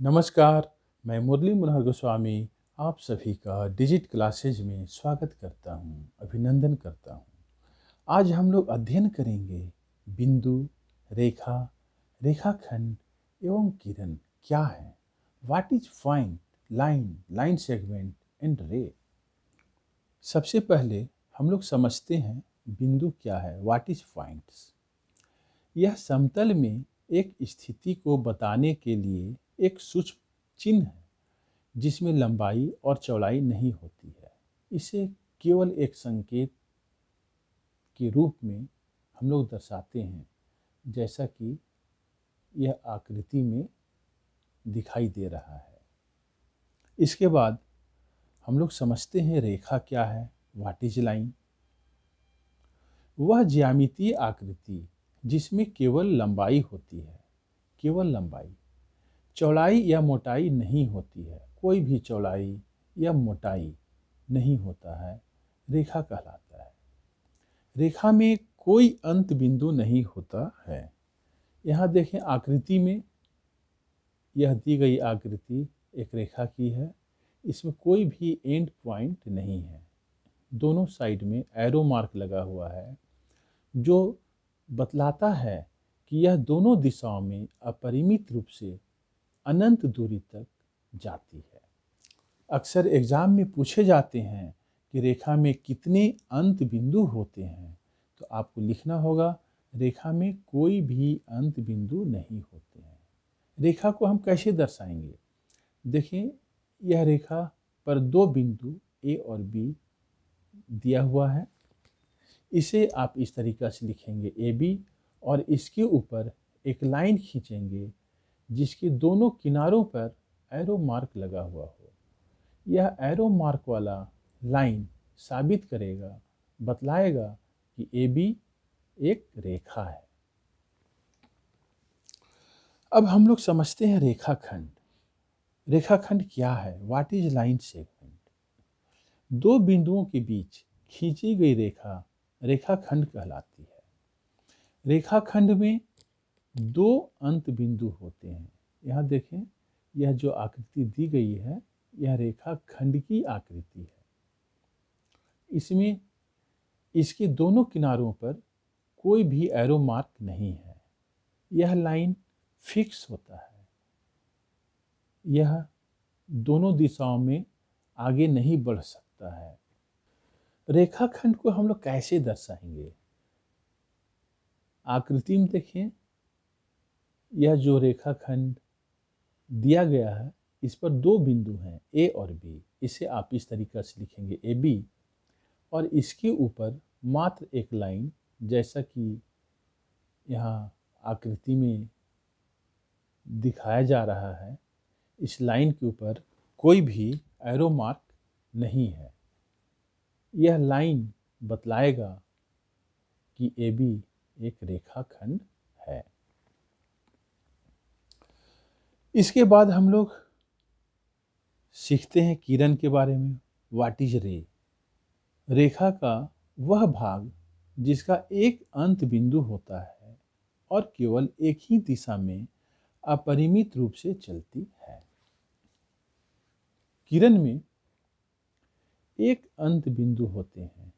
नमस्कार, मैं मुरली मनोहर गोस्वामी आप सभी का डिजिट क्लासेज में स्वागत करता हूँ, अभिनंदन करता हूँ। आज हम लोग अध्ययन करेंगे बिंदु, रेखा, रेखाखंड एवं किरण क्या है। What is point, line, line segment and रे। सबसे पहले हम लोग समझते हैं बिंदु क्या है। What is points. यह समतल में एक स्थिति को बताने के लिए एक सूक्ष्म चिन्ह है जिसमें लंबाई और चौड़ाई नहीं होती है। इसे केवल एक संकेत के रूप में हम लोग दर्शाते हैं, जैसा कि यह आकृति में दिखाई दे रहा है। इसके बाद हम लोग समझते हैं रेखा क्या है। What is line. वह ज्यामितीय आकृति जिसमें केवल लंबाई होती है, केवल लंबाई, चौड़ाई या मोटाई नहीं होती है। कोई भी चौड़ाई या मोटाई नहीं होता है, रेखा कहलाता है। रेखा में कोई अंत बिंदु नहीं होता है। यहाँ देखें आकृति में, यह दी गई आकृति एक रेखा की है। इसमें कोई भी एंड पॉइंट नहीं है। दोनों साइड में एरो मार्क लगा हुआ है जो बतलाता है कि यह दोनों दिशाओं में अपरिमित रूप से अनंत दूरी तक जाती है। अक्सर एग्जाम में पूछे जाते हैं कि रेखा में कितने अंत बिंदु होते हैं, तो आपको लिखना होगा रेखा में कोई भी अंत बिंदु नहीं होते हैं। रेखा को हम कैसे दर्शाएंगे। देखें, यह रेखा पर दो बिंदु ए और बी दिया हुआ है। इसे आप इस तरीक़ा से लिखेंगे ए बी, और इसके ऊपर एक लाइन खींचेंगे जिसके दोनों किनारों पर एरो मार्क लगा हुआ हो। यह एरो मार्क वाला लाइन साबित करेगा, बतलाएगा कि ए बी एक रेखा है। अब हम लोग समझते हैं रेखाखंड। रेखाखंड क्या है। What is line segment. दो बिंदुओं के बीच खींची गई रेखा रेखाखंड कहलाती है। रेखाखंड में दो अंत बिंदु होते हैं। यहाँ देखें, यह जो आकृति दी गई है यह रेखाखंड की आकृति है। इसमें इसके दोनों किनारों पर कोई भी एरो मार्क नहीं है। यह लाइन फिक्स होता है। यह दोनों दिशाओं में आगे नहीं बढ़ सकता है। रेखाखंड को हम लोग कैसे दर्शाएंगे। आकृति में देखें, यह जो रेखाखंड दिया गया है इस पर दो बिंदु हैं ए और बी। इसे आप इस तरीक़ा से लिखेंगे ए बी, और इसके ऊपर मात्र एक लाइन, जैसा कि यहाँ आकृति में दिखाया जा रहा है। इस लाइन के ऊपर कोई भी एरो मार्क नहीं है। यह लाइन बतलाएगा कि ए बी एक रेखाखंड है। इसके बाद हम लोग सीखते हैं किरण के बारे में। व्हाट इज रे। रेखा का वह भाग जिसका एक अंत बिंदु होता है और केवल एक ही दिशा में अपरिमित रूप से चलती है। किरण में एक अंत बिंदु होते हैं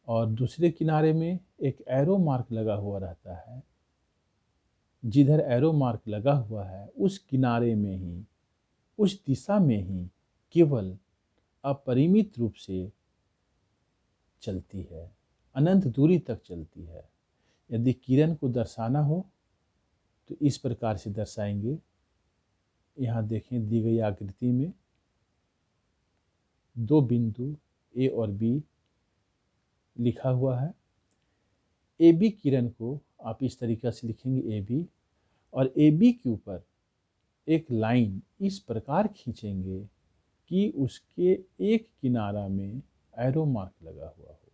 और दूसरे किनारे में एक एरो मार्क लगा हुआ रहता है। जिधर एरो मार्क लगा हुआ है उस किनारे में ही, उस दिशा में ही केवल अपरिमित रूप से चलती है, अनंत दूरी तक चलती है। यदि किरण को दर्शाना हो तो इस प्रकार से दर्शाएंगे। यहाँ देखें, दी गई आकृति में दो बिंदु ए और बी लिखा हुआ है। ए बी किरण को आप इस तरीक़ा से लिखेंगे ए बी, और ए बी के ऊपर एक लाइन इस प्रकार खींचेंगे कि उसके एक किनारा में एरो मार्क लगा हुआ हो,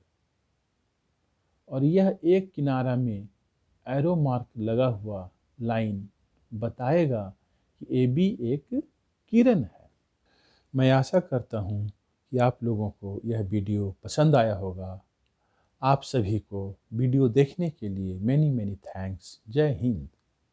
और यह एक किनारा में एरो मार्क लगा हुआ लाइन बताएगा कि ए बी एक किरण है। मैं आशा करता हूँ कि आप लोगों को यह वीडियो पसंद आया होगा। आप सभी को वीडियो देखने के लिए मैनी थैंक्स। जय हिंद।